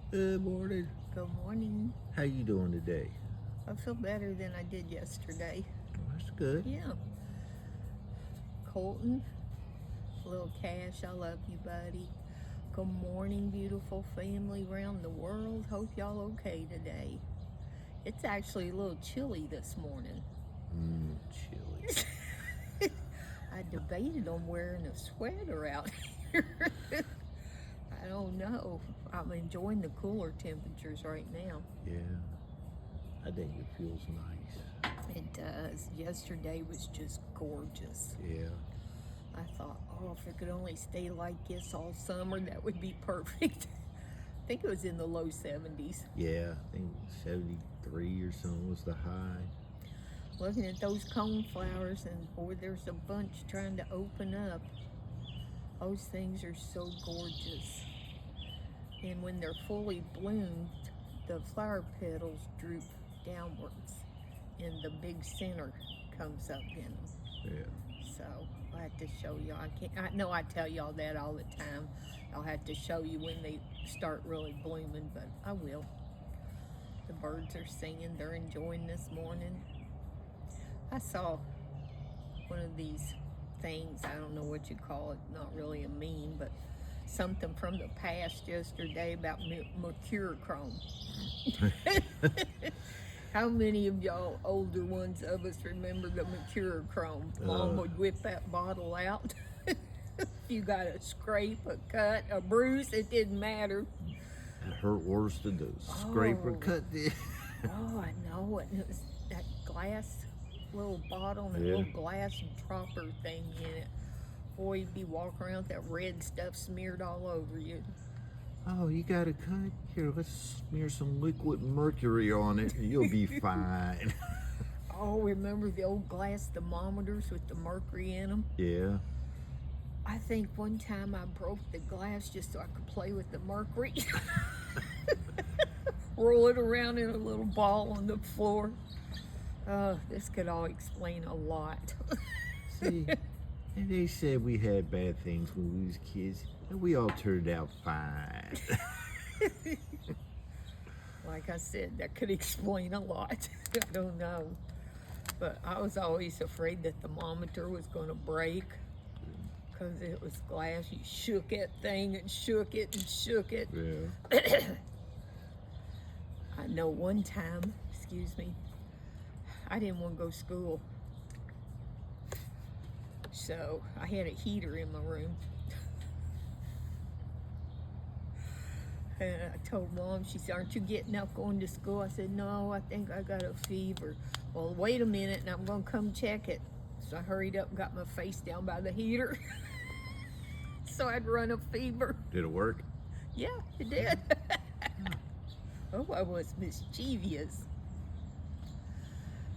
Good morning. Good morning. How you doing today? I feel better than I did yesterday. That's good. Yeah. Colton, little Cash, I love you, buddy. Good morning, beautiful family around the world. Hope y'all okay today. It's actually a little chilly this morning. Chilly. I debated on wearing a sweater out here. I don't know. I'm enjoying the cooler temperatures right now. Yeah. I think it feels nice. It does. Yesterday was just gorgeous. Yeah. I thought, oh, if it could only stay like this all summer, that would be perfect. I think it was in the low 70s. Yeah. I think 73 or something was the high. Looking at those coneflowers, and boy, there's a bunch trying to open up. Those things are so gorgeous. And when they're fully bloomed, the flower petals droop downwards, and the big center comes up in them. Yeah. So I have to show y'all. I know I tell y'all that all the time. I'll have to show you when they start really blooming, but I will. The birds are singing. They're enjoying this morning. I saw one of these things. I don't know what you call it. Not really a meme, but something from the past yesterday about mercurochrome. How many of y'all older ones of us remember the mercurochrome? Mom would whip that bottle out. You got a scrape, a cut, a bruise, it didn't matter. It hurt worse than the scraper cut did. Oh, I know. And it was that glass little bottle and a little glass dropper thing in it. Boy, you'd be walking around with that red stuff smeared all over you. Oh, you got a cut? Here, let's smear some liquid mercury on it and you'll be fine. Oh, remember the old glass thermometers with the mercury in them? Yeah. I think one time I broke the glass just so I could play with the mercury. Roll it around in a little ball on the floor. This could all explain a lot. See, and they said we had bad things when we was kids, and we all turned out fine. Like I said, that could explain a lot. I don't know. But I was always afraid that the thermometer was going to break because it was glass. You shook that thing and shook it and shook it. Yeah. I know one time, excuse me, I didn't want to go to school. So I had a heater in my room. And I told Mom, she said, aren't you getting up going to school? I said, no, I think I got a fever. Well, wait a minute and I'm going to come check it. So I hurried up and got my face down by the heater. So I'd run a fever. Did it work? Yeah, it did. Oh, I was mischievous.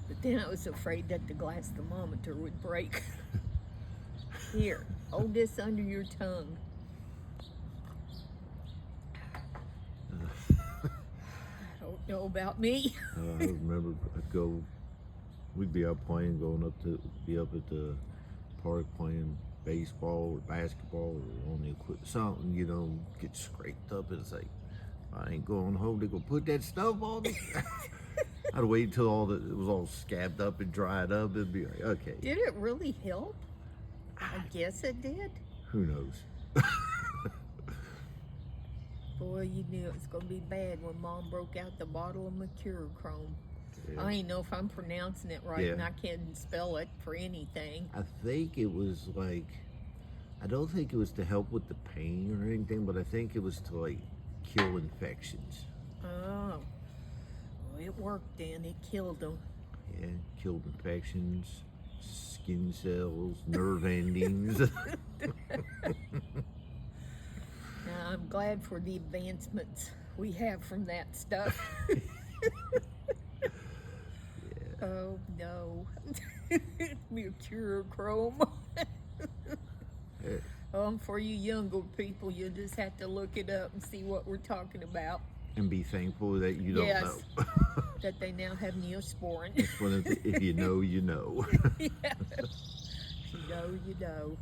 But then I was afraid that the glass thermometer would break. Here, hold this under your tongue. I don't know about me. I remember we'd be up playing, be up at the park playing baseball or basketball or on the equipment, something, get scraped up. And it's like, I ain't going home. They gonna put that stuff on me. I'd wait until it was all scabbed up and dried up and be like, okay. Did it really help? I guess it did. Who knows? Boy, you knew it was going to be bad when Mom broke out the bottle of mercurochrome. Yeah. I don't even know if I'm pronouncing it right, Yeah. and I can't spell it for anything. I think it was I don't think it was to help with the pain or anything, but I think it was to kill infections. Oh, well, it worked then. It killed them. Yeah, killed infections, skin cells, nerve endings. Now, I'm glad for the advancements we have from that stuff. Yeah. Oh, no. Mercurochrome. For you younger people, you just have to look it up and see what we're talking about. And be thankful that you don't Yes. know. That they now have Neosporin. It's one of if you know, you know. Yes. You know.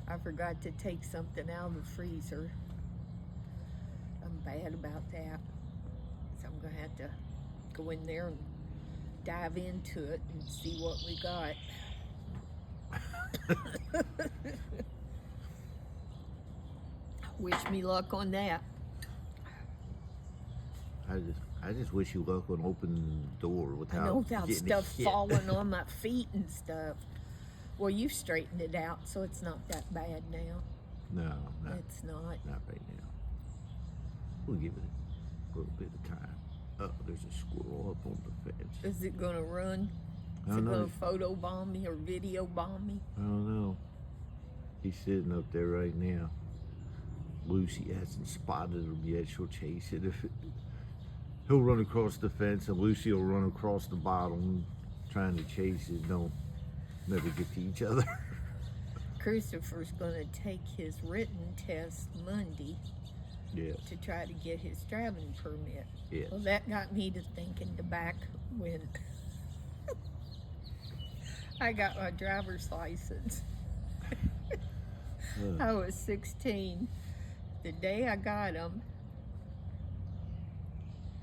I forgot to take something out of the freezer. I'm bad about that. So I'm gonna have to go in there and dive into it and see what we got. Wish me luck on that. I just wish you luck on opening the door without I know, without getting stuff hit. falling on my feet and stuff. Well, you've straightened it out, so it's not that bad now. No, It's not. not right now. We'll give it a little bit of time. Oh, there's a squirrel up on the fence. Is it gonna run? I Is don't it know. gonna photo bomb me or video bomb me? I don't know. He's sitting up there right now. Lucy hasn't spotted him yet. She'll chase it. He'll run across the fence, and Lucy will run across the bottom, trying to chase it. Don't never get to each other. Christopher's gonna take his written test Monday Yes. to try to get his driving permit. Yes. Well, that got me to thinking back when I got my driver's license. I was 16. The day I got them,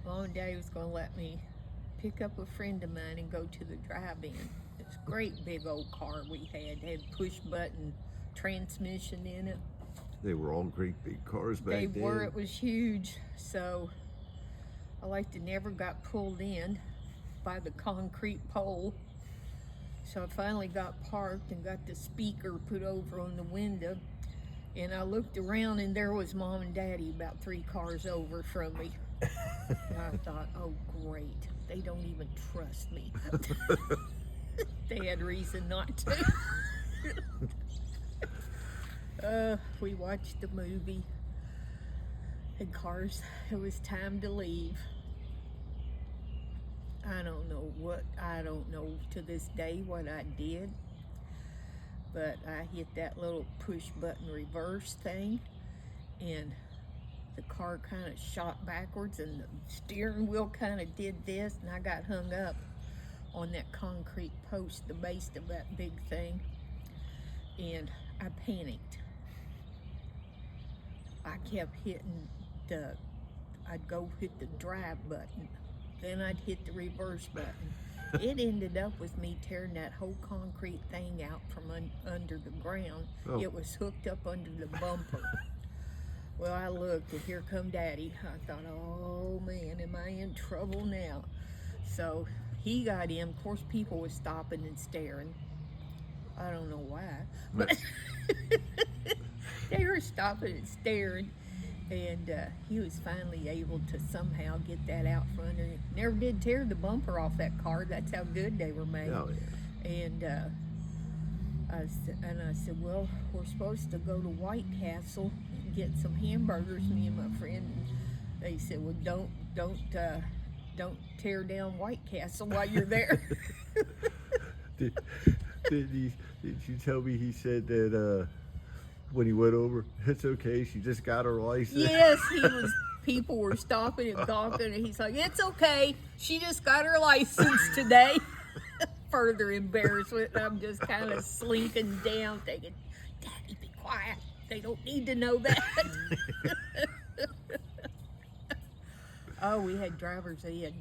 Mom and Daddy was going to let me pick up a friend of mine and go to the drive-in. This great big old car we had. It had push-button transmission in it. They were all great big cars back then. They were. It was huge. So I like to never got pulled in by the concrete pole. So I finally got parked and got the speaker put over on the window. And I looked around and there was Mom and Daddy about 3 cars over from me. And I thought, oh great, they don't even trust me. They had reason not to. We watched the movie. And cars, it was time to leave. I don't know to this day what I did, but I hit that little push button reverse thing and the car kind of shot backwards and the steering wheel kind of did this, and I got hung up on that concrete post, the base of that big thing, and I panicked. I kept hitting I'd go hit the drive button, then I'd hit the reverse button. It ended up with me tearing that whole concrete thing out from under the ground. Oh. It was hooked up under the bumper. Well, I looked and here come Daddy. I thought, oh man, am I in trouble now? So he got in. Of course, people were stopping and staring. I don't know why, but they were stopping and staring. And he was finally able to somehow get that out from under. Never did tear the bumper off that car. That's how good they were made. Oh, yeah. And I said, well, we're supposed to go to White Castle and get some hamburgers, me and my friend. And they said, well, don't tear down White Castle while you're there. Did you tell me he said that when he went over, it's okay, she just got her license? Yes, people were stopping and gawking, and he's like, it's okay, she just got her license today. Further embarrassment, and I'm just kind of slinking down thinking, Daddy, be quiet, they don't need to know that. Oh, we had driver's ed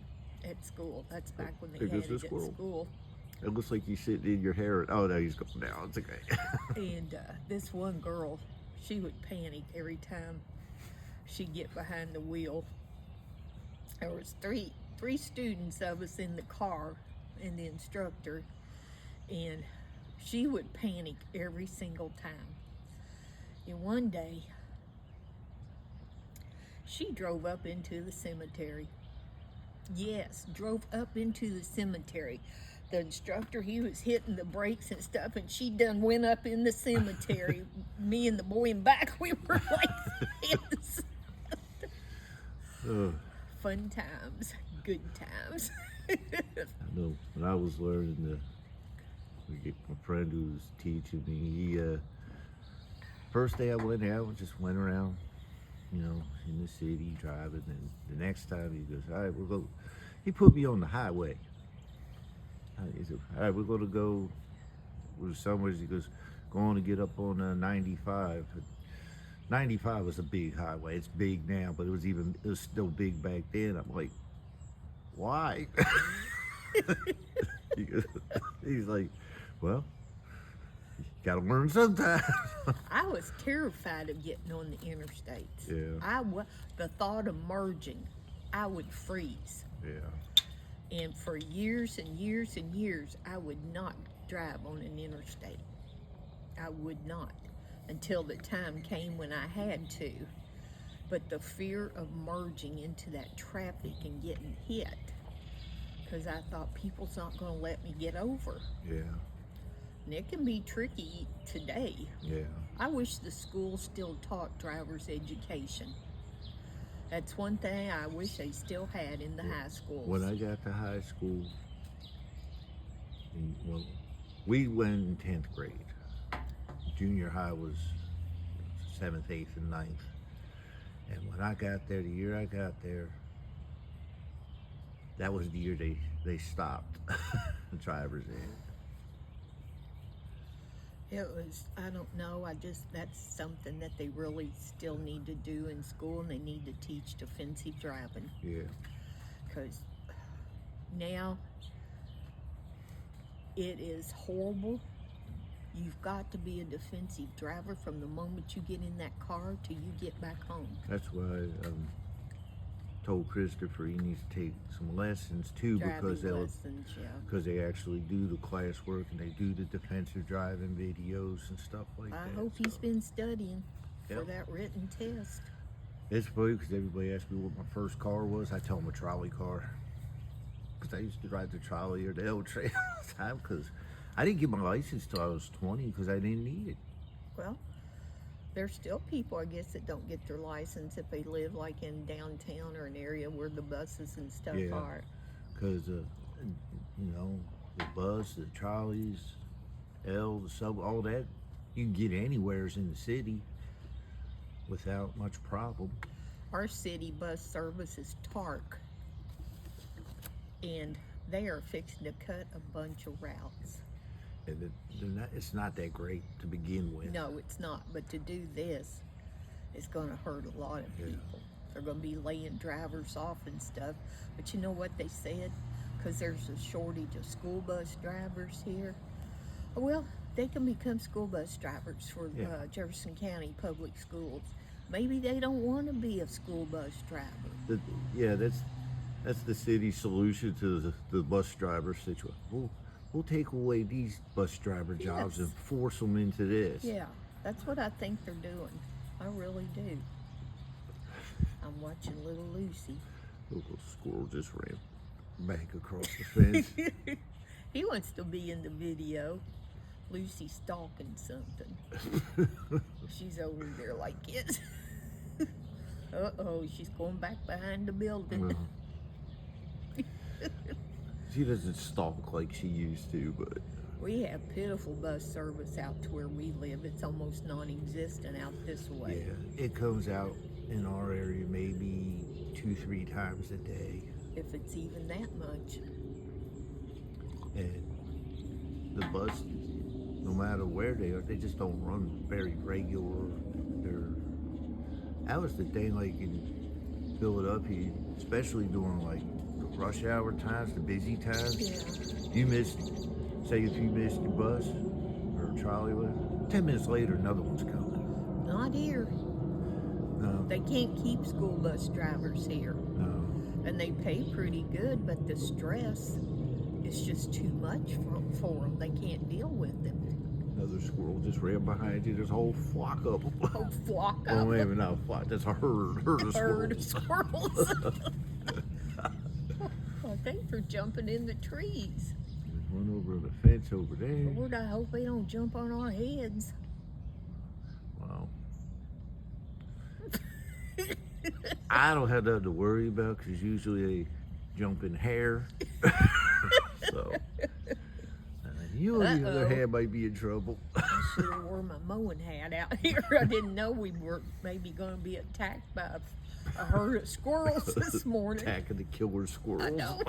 at school. That's back when they There had goes it the at squirrel. school. It looks like he's sitting in your hair. Oh, no, he's going down. It's okay. And this one girl, she would panic every time she'd get behind the wheel. There was three students of us in the car and the instructor, and she would panic every single time. And one day, she drove up into the cemetery. Yes, drove up into the cemetery. The instructor, he was hitting the brakes and stuff, and she done went up in the cemetery. Me and the boy in back, we were like this. Fun times, good times. I know when I was learning my friend who was teaching me, he first day I went out, just went around, in the city driving, and the next time he goes, all right, we'll go. He put me on the highway. He said, all right, we're going to go somewhere. He goes, go on and get up on 95. 95 was a big highway. It's big now, but it was still big back then. I'm like, why? He's like, well, you gotta learn sometime. I was terrified of getting on the interstates. Yeah. The thought of merging, I would freeze. Yeah. And for years and years and years, I would not drive on an interstate. I would not, until the time came when I had to. But the fear of merging into that traffic and getting hit, because I thought people's not going to let me get over. Yeah. And it can be tricky today. Yeah. I wish the school still taught driver's education. That's one thing I wish they still had in the high schools. When I got to high school, we went in 10th grade. Junior high was 7th, 8th, and 9th. And when I got there, the year I got there, that was the year they stopped the driver's ed. It was, I don't know, that's something that they really still need to do in school, and they need to teach defensive driving. Yeah. Because now it is horrible. You've got to be a defensive driver from the moment you get in that car till you get back home. That's why I told Christopher he needs to take some lessons too, because they actually do the classwork and they do the defensive driving videos and stuff like that. I hope he's been studying for Yep. that written test. It's funny because everybody asked me what my first car was. I tell them a trolley car, because I used to ride the trolley or the L train all the time, because I didn't get my license till I was 20 because I didn't need it. Well, there's still people, I guess, that don't get their license if they live like in downtown or an area where the buses and stuff Yeah. are. Because, you know, the bus, the trolleys, the sub, all that, you can get anywheres in the city without much problem. Our city bus service is TARC, and they are fixing to cut a bunch of routes. And it's not that great to begin with. No, it's not. But to do this, it's going to hurt a lot of Yeah. people. They're going to be laying drivers off and stuff. But you know what they said? Because there's a shortage of school bus drivers here. Well, they can become school bus drivers for Yeah. Jefferson County Public Schools. Maybe they don't want to be a school bus driver. That's the city's solution to the bus driver situation. We'll take away these bus driver jobs Yes. and force them into this. Yeah, that's what I think they're doing. I really do. I'm watching little Lucy. Little squirrel just ran back across the fence. He wants to be in the video. Lucy stalking something. She's over there like it. Uh-oh, she's going back behind the building. Well, she doesn't stalk like she used to, but We have pitiful bus service out to where we live. It's almost non-existent out this way. yeah, it comes out in our area maybe 2-3 times a day. If it's even that much. And the bus, no matter where they are, they just don't run very regular. That was the thing, like in Philadelphia, especially during like the rush hour times, the busy times. Yeah. You missed, say if you missed your bus or trolley, 10 minutes later, another one's coming. Not here. No, They can't keep school bus drivers here. no. And they pay pretty good, but the stress is just too much for them. They can't deal with it. Another squirrel just ran behind you. There's a whole flock of them. Whole flock Oh, of maybe not a flock. That's a herd of herd of squirrels. squirrels. I think they're jumping in the trees. There's one over the fence over there. Lord, I hope they don't jump on our heads. Wow. I don't have nothing to worry about because usually they jump in hair. So, you on the other Uh-oh. hand might be in trouble. I should have worn my mowing hat out here. I didn't know we were maybe going to be attacked by a herd of squirrels this morning. Attacking the killer squirrels. I know.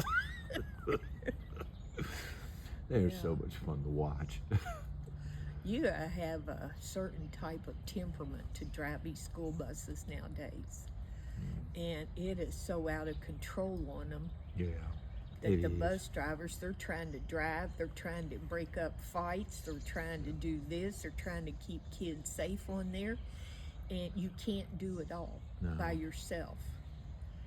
They're Yeah. so much fun to watch. You gotta have a certain type of temperament to drive these school buses nowadays. And it is so out of control on them Yeah. that It the is. bus drivers, they're trying to drive, they're trying to break up fights, they're trying to do this, they're trying to keep kids safe on there. And you can't do it all by No. yourself.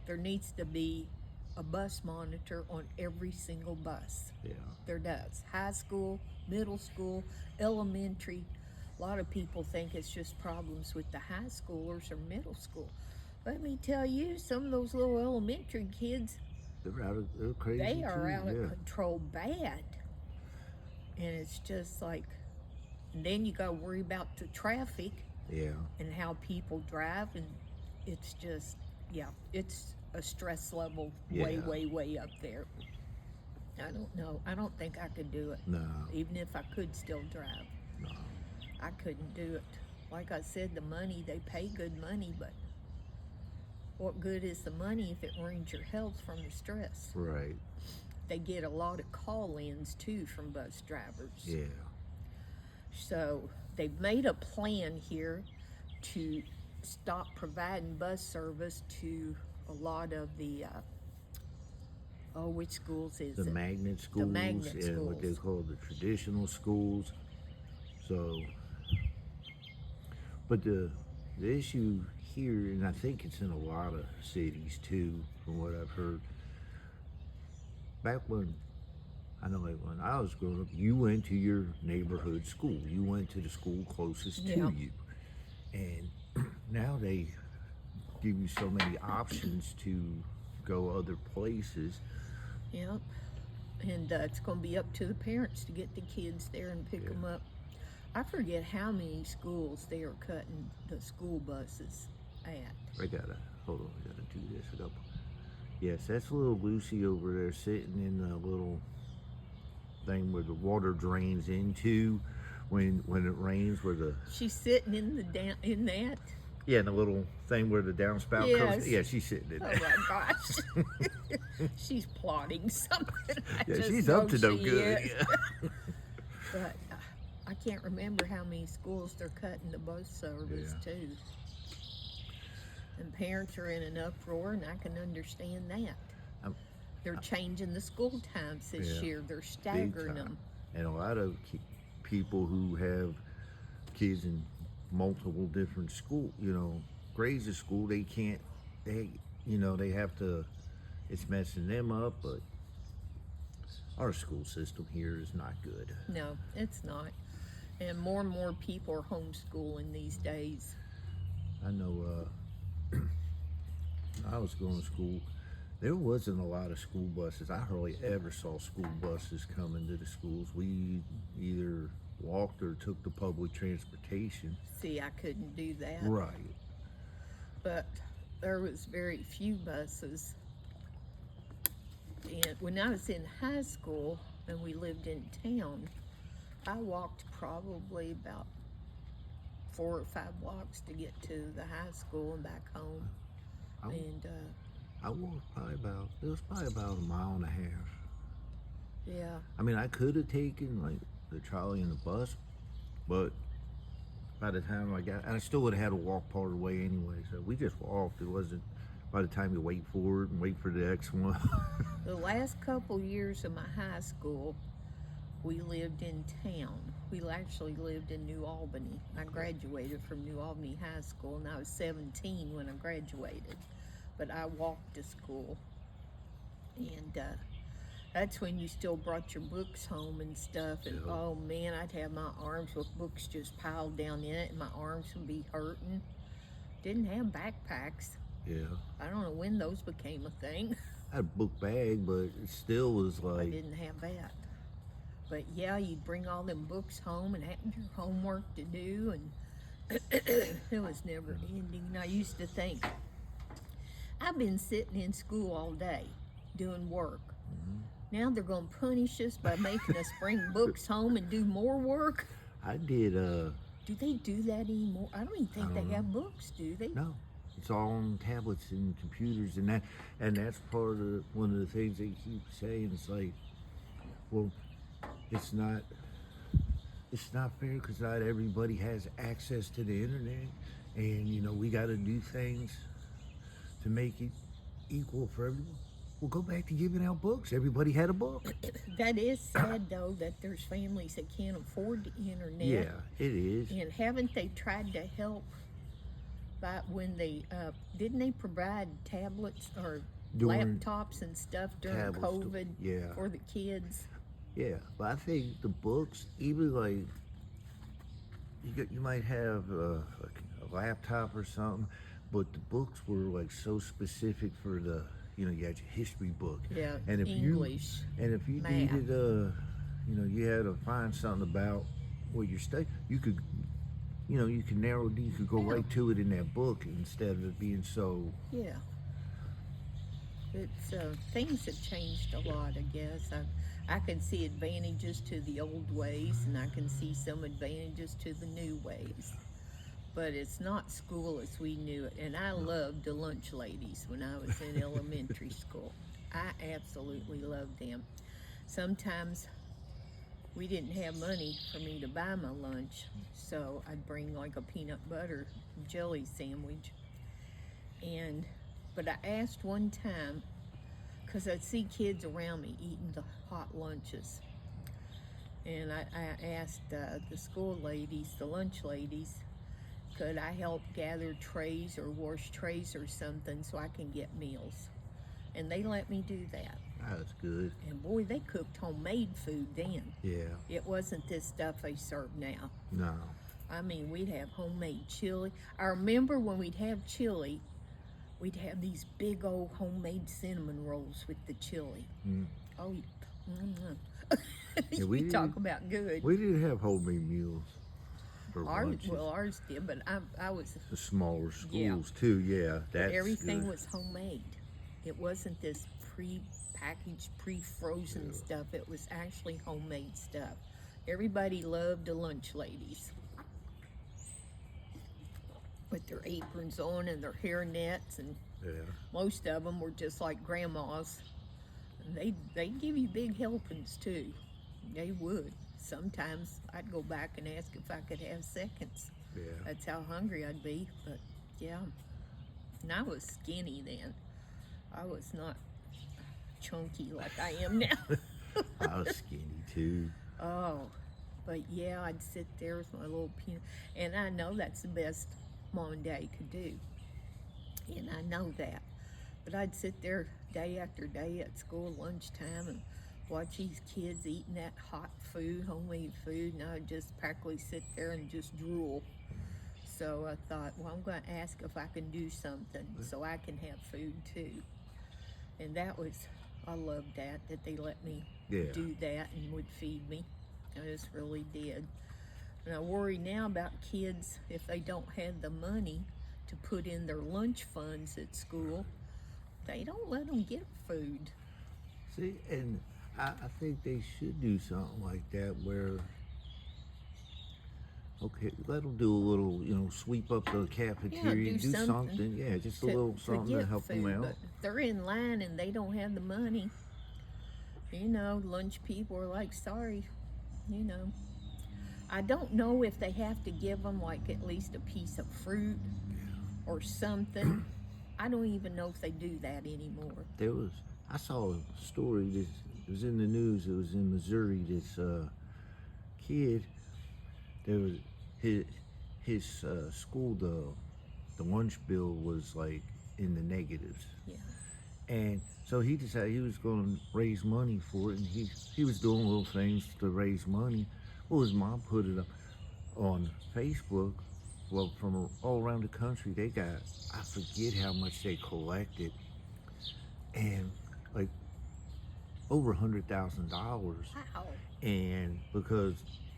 There needs to be a bus monitor on every single bus. Yeah. There does. High school, middle school, elementary. A lot of people think it's just problems with the high schoolers or middle school. Let me tell you, some of those little elementary kids, They're crazy they are too. out Yeah. of control bad. And it's just like, and then you got to worry about the traffic Yeah. and how people drive. And it's just, yeah, it's a stress level way, Yeah. way, way up there. I don't know. I don't think I could do it. No. Even if I could still drive, No. I couldn't do it. Like I said, the money, they pay good money, but what good is the money if it ruins your health from the stress? Right. They get a lot of call-ins too from bus drivers. Yeah. So they've made a plan here to stop providing bus service to a lot of the, which schools is The it? magnet schools magnet and what they schools. call the traditional schools. So, but the issue here, and I think it's in a lot of cities too, from what I've heard. Back when I know when I was growing up, you went to your neighborhood school. You went to the school closest Yeah. to you, and now they give you so many options to go other places. Yep. And it's going to be up to the parents to get the kids there and pick Yeah. them up. I forget how many schools they are cutting the school buses at. I gotta hold on. I gotta do this. Yes, that's little Lucy over there sitting in the little thing where the water drains into when it rains. Where the She's sitting in the in that. yeah, the little thing where the downspout Yes. comes. Yeah, she's sitting in Oh there. my gosh. She's plotting something. I Yeah, just she's up know to no she good. is. Yeah. But I can't remember how many schools they're cutting the bus service Yeah. to. And parents are in an uproar, and I can understand that. They're changing the school times this Yeah, year. They're Big staggering time. them. And a lot of people who have kids in multiple different grades of school, they can't, they have to, it's messing them up, but our school system here is not good. No, it's not. And more people are homeschooling these days. I know, I was going to school, there wasn't a lot of school buses. I hardly ever saw school buses coming to the schools. We either walked or took the public transportation. See, I couldn't do that. Right. But there was very few buses. And when I was in high school and we lived in town, I walked probably about 4 or 5 blocks to get to the high school and back home. I, And I walked it was probably about a mile and a half. yeah, I mean, I could have taken like the trolley and the bus, but by the time I still would have had to walk part of the way anyway. So we just walked. It wasn't by the time you wait for it and wait for the next one. the last couple years of my high school, we lived in town. We actually lived in New Albany. I graduated from New Albany High School, and I was 17 when I graduated. But I walked to school, and that's when you still brought your books home and stuff. And Yeah. oh man, I'd have my arms with books just piled down in it, and my arms would be hurting. Didn't have backpacks. Yeah. I don't know when those became a thing. I had a book bag, but it still was I like, didn't have that. But yeah, you'd bring all them books home and have your homework to do, and it was never ending. And I used to think, I've been sitting in school all day doing work. Now they're going to punish us by making us bring books home and do more work. I did, Do they do that anymore? I don't even think I they don't have books, do they? no. It's all on tablets and computers, and that's part of one of the things they keep saying. It's like, well, it's not it's not fair because not everybody has access to the internet, and we got to do things to make it equal for everyone. We'll go back to giving out books. Everybody had a book. That is sad though that there's families that can't afford the internet. Yeah, it is. And haven't they tried to help? But when they didn't they provide tablets or During laptops and stuff during tablets, COVID yeah. for the kids? Yeah, but I think the books, even like you might have a laptop or something, but the books were like so specific for the you had your history book. Yeah, and if English, if you math. needed you had to find something about what you're studying, you could you could narrow you could go Yeah. right to it in that book instead of it being so. Yeah. It's things have changed a lot, I guess. I can see advantages to the old ways, and I can see some advantages to the new ways. But it's not school as we knew it. And I loved the lunch ladies when I was in elementary school. I absolutely loved them. Sometimes we didn't have money for me to buy my lunch, so I'd bring like a peanut butter jelly sandwich. But I asked one time, because I'd see kids around me eating the hot lunches, and I asked the school ladies, the lunch ladies, could I help gather trays or wash trays or something so I can get meals? And they let me do that. That's good. And boy, they cooked homemade food then. Yeah. It wasn't this stuff they serve now. No. I mean, we'd have homemade chili. I remember when we'd have chili, we'd have these big old homemade cinnamon rolls with the chili. Mm. Oh, Yeah, we talk about good. We didn't have homemade meals for lunches. Ours did, but I was. The smaller schools Yeah. too. Yeah, that's Everything good. was homemade. It wasn't this pre-packaged, pre-frozen stuff. It was actually homemade stuff. Everybody loved the lunch ladies with their aprons on and their hair nets, and Yeah. most of them were just like grandmas. And they'd give you big helpings too. They would. Sometimes I'd go back and ask if I could have seconds. Yeah. That's how hungry I'd be. But yeah, and I was skinny then. I was not chunky like I am now. I was skinny too. Oh, but yeah, I'd sit there with my little peanut, and I know that's the best Mom and Daddy could do, and I know that. But I'd sit there day after day at school lunchtime and watch these kids eating that hot food, homemade food, and I'd just practically sit there and just drool. So I thought, well, I'm going to ask if I can do something so I can have food too. And I loved that they let me Yeah. do that and would feed me. I just really did. And I worry now about kids if they don't have the money to put in their lunch funds at school. They don't let them get food. See, and I think they should do something like that where, okay, let them do a little, sweep up the cafeteria, do something Yeah, just a little something to get help them food, out. But if they're in line and they don't have the money, lunch people are like, sorry, I don't know if they have to give them like at least a piece of fruit or something. I don't even know if they do that anymore. I saw a story that it was in the news. It was in Missouri. This kid, there was his school. The lunch bill was like in the negatives. Yeah. And so he decided he was going to raise money for it, and he was doing little things to raise money. Well, his mom put it up on Facebook. Well, from all around the country, they got, I forget how much they collected, and like over $100,000. Wow. And because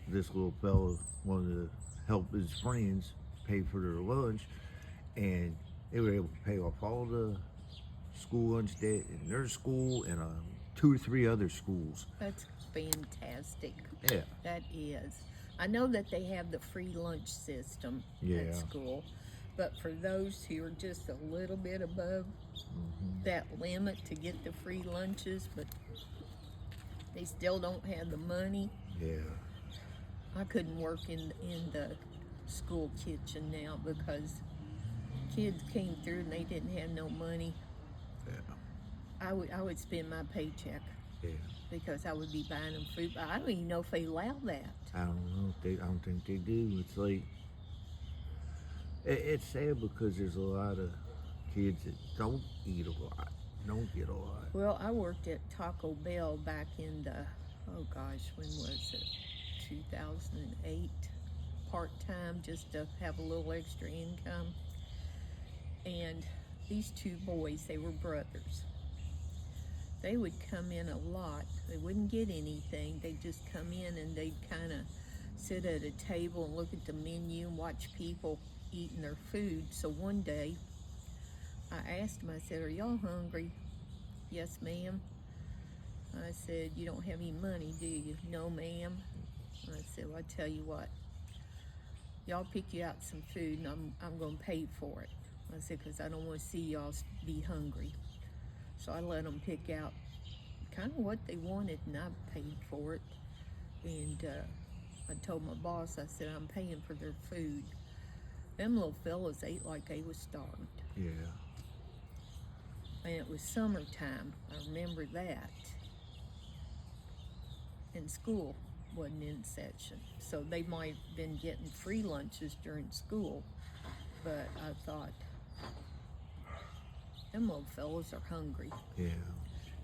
this little fella wanted to help his friends pay for their lunch, and they were able to pay off all the school lunch debt in their school and 2 or 3 other schools. That's fantastic. Yeah. That is. I know that they have the free lunch system Yeah. at school, but for those who are just a little bit above that limit to get the free lunches, but they still don't have the money, Yeah. I couldn't work in the school kitchen now because kids came through and they didn't have no money. Yeah. I would spend my paycheck Yeah. because I would be buying them food. But I don't even know if they allow that. I don't know. I don't think they do. It's like it's sad because there's a lot of kids that don't eat a lot, don't get a lot. Well, I worked at Taco Bell back in the, oh gosh, when was it? 2008, part-time, just to have a little extra income. And these two boys, they were brothers. They would come in a lot. They wouldn't get anything. They'd just come in and they'd kind of sit at a table and look at the menu and watch people eating their food. So one day, I asked them, I said, "Are y'all hungry?" "Yes, ma'am." I said, "You don't have any money, do you?" "No, ma'am." I said, "Well, I tell you what, y'all pick you out some food and I'm going to pay for it." I said, "Because I don't want to see y'all be hungry." So I let them pick out kind of what they wanted and I paid for it. And I told my boss, I said, "I'm paying for their food." Them little fellas ate like they was starved. Yeah. And it was summertime, I remember that. And school wasn't in session. So they might have been getting free lunches during school. But I thought, them little fellas are hungry. Yeah.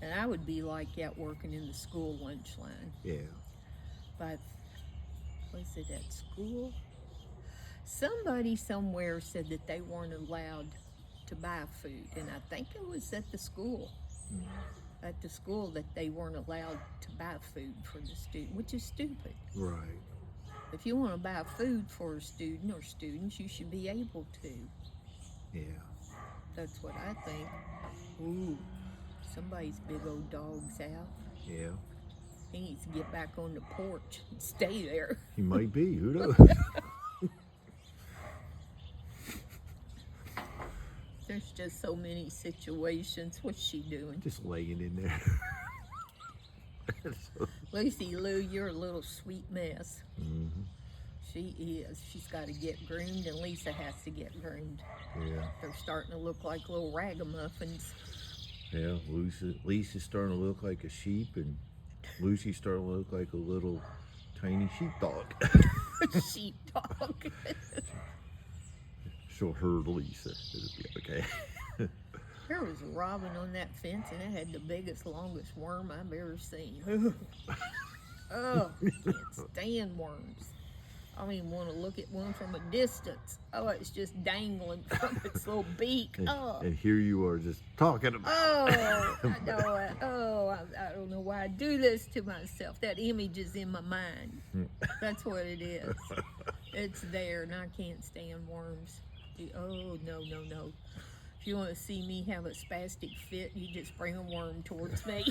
And I would be like that working in the school lunch line. Yeah. But was it at school? Somebody somewhere said that they weren't allowed to buy food. And I think it was at the school. At the school that they weren't allowed to buy food for the student, which is stupid. Right. If you want to buy food for a student or students, you should be able to. Yeah. That's what I think. Ooh, somebody's big old dog's out. Yeah. He needs to get back on the porch and stay there. He might be. Who knows? There's just so many situations. What's she doing? Just laying in there. Lucy Lou, you're a little sweet mess. Mm-hmm. She is. She's got to get groomed, and Lisa has to get groomed. Yeah. They're starting to look like little ragamuffins. Yeah. Lisa's starting to look like a sheep, and Lucy's starting to look like a little tiny sheepdog. Sheepdog. She'll herd Lisa. It'll be okay. There was a robin on that fence, and it had the biggest, longest worm I've ever seen. Oh, I can't stand worms. I don't even want to look at one from a distance. Oh, it's just dangling from its little beak. Oh, And here you are just talking about oh, I know it. Oh, I don't know why I do this to myself. That image is in my mind. That's what it is. It's there, and I can't stand worms. Oh, no, no, no. If you want to see me have a spastic fit, you just bring a worm towards me.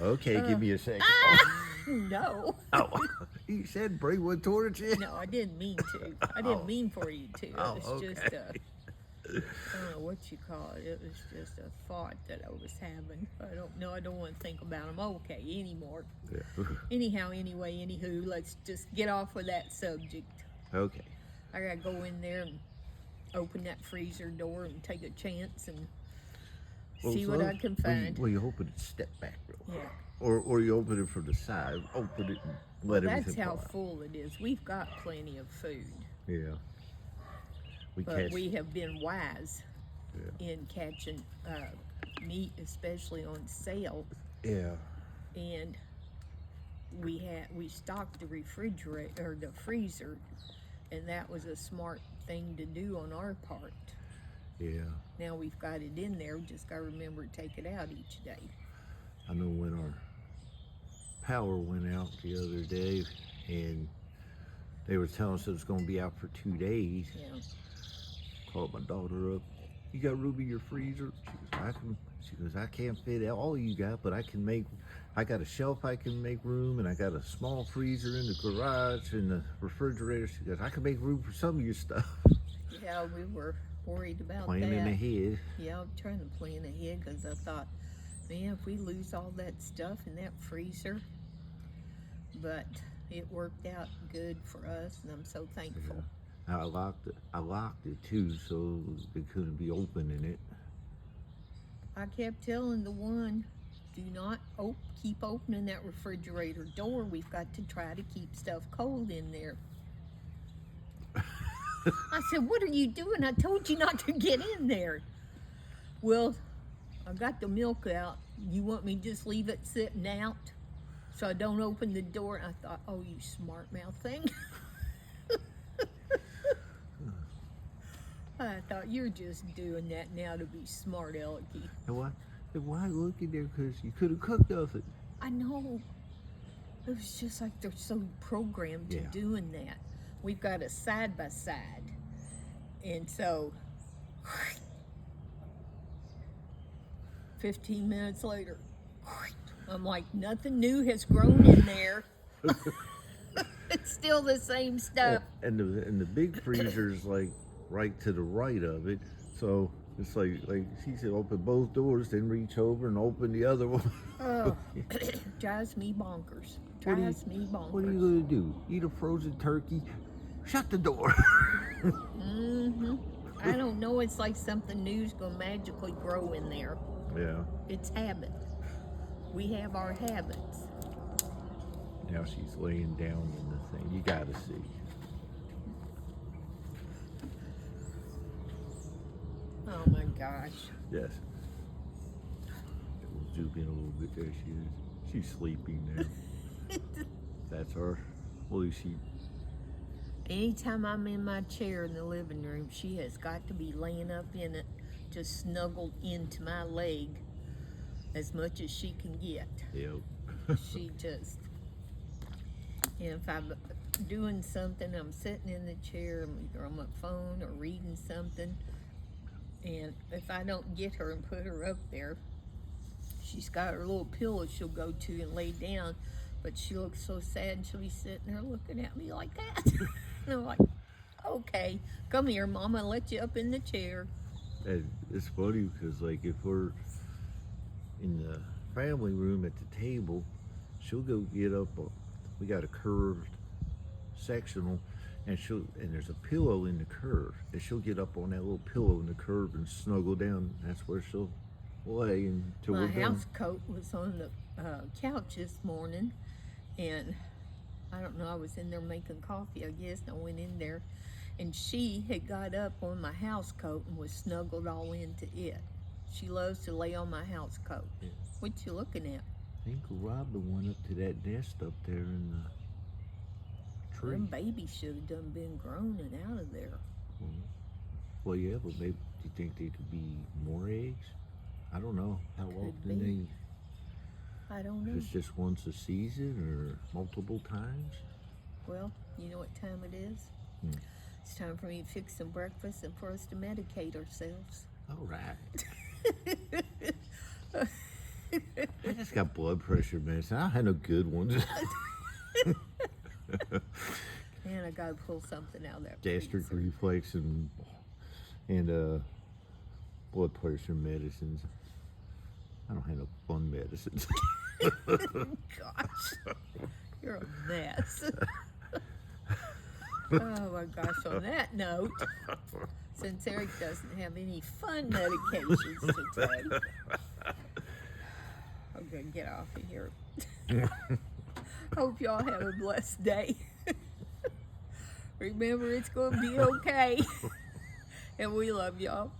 Okay, give me a second. No. Oh, you said bring one towards you? No, I didn't mean to. I didn't mean for you to. It was okay. just a, I don't know what you call it. It was just a thought that I was having. I don't know. I don't want to think about them. Okay, anymore. Yeah. Anyhow, anyway, anywho, let's just get off of that subject. Okay. I gotta go in there and open that freezer door and take a chance and see what I can find. Well, you open it, step back real quick. Yeah. Or you open it from the side, open it and let That's everything how fall out. full it is. We've got plenty of food, Yeah. but we have been wise Yeah. in catching meat, especially on sale. Yeah. And we stocked the refrigerator or the freezer, and that was a smart thing to do on our part. Yeah. Now we've got it in there. We just gotta remember to take it out each day. I know when our power went out the other day and they were telling us it was going to be out for 2 days. Yeah. Called my daughter up. "You got room in your freezer?" She goes, "I can't fit all you got, but I got a shelf I can make room, and I got a small freezer in the garage and the refrigerator." She goes, "I can make room for some of your stuff." Yeah, we were worried about Planning that. ahead. Yeah, I'm trying to plan ahead because I thought, man, if we lose all that stuff in that freezer, but it worked out good for us, and I'm so thankful. I locked it too, so they couldn't be opening it. I kept telling the one, do not keep opening that refrigerator door. We've got to try to keep stuff cold in there. I said, what are you doing? I told you not to get in there. Well, I got the milk out. You want me to just leave it sitting out so I don't open the door? And I thought, oh, you smart mouth thing. I thought, you're just doing that now to be smart, Alecky. And why look in there? Because you could have cooked off it. I know. It was just like they're so programmed to doing that. We've got a side by side. And so 15 minutes later, I'm like, nothing new has grown in there. It's still the same stuff. And the big freezer's like right to the right of it. So it's like she said, open both doors, then reach over and open the other one. Oh, drives me bonkers. Drives me bonkers. What are you gonna do? Eat a frozen turkey? Shut the door. I don't know. It's like something new's gonna magically grow in there. Yeah. It's habit. We have our habits. Now she's laying down in the thing. You gotta see. Oh my gosh. Yes. We'll zoom in a little bit. There she is. She's sleeping now. That's her blue sheep. Anytime I'm in my chair in the living room, she has got to be laying up in it, just snuggled into my leg as much as she can get. Yep. She just, and if I'm doing something, I'm sitting in the chair, I'm either on my phone or reading something, and if I don't get her and put her up there, she's got her little pillow she'll go to and lay down, but she looks so sad, and she'll be sitting there looking at me like that. And I'm like, okay, come here, Mama, I'll let you up in the chair. And it's funny because, like, if we're in the family room at the table, she'll go get up. We got a curved sectional, and there's a pillow in the curve, and she'll get up on that little pillow in the curve and snuggle down. That's where she'll lay until My we're done. house coat was on the couch this morning, and I don't know, I was in there making coffee, I guess, and I went in there, and she had got up on my house coat and was snuggled all into it. She loves to lay on my house coat. Yeah. What you looking at? I think Robin went up to that nest up there in the tree. Them babies should have done been grown and out of there. Well, yeah, but maybe, do you think there could be more eggs? I don't know. How often be. I don't know. If it's just once a season or multiple times? Well, you know what time it is? It's time for me to fix some breakfast and for us to medicate ourselves. All right. I just got blood pressure medicine. I don't have no good ones. Man, I gotta pull something out of that Gastric freezer. reflex and blood pressure medicines. I don't have no fun medicines. Gosh, you're a mess. Oh my gosh, on that note, since Eric doesn't have any fun medications to take, I'm gonna get off of here. Hope y'all have a blessed day. Remember, it's gonna be okay. And we love y'all.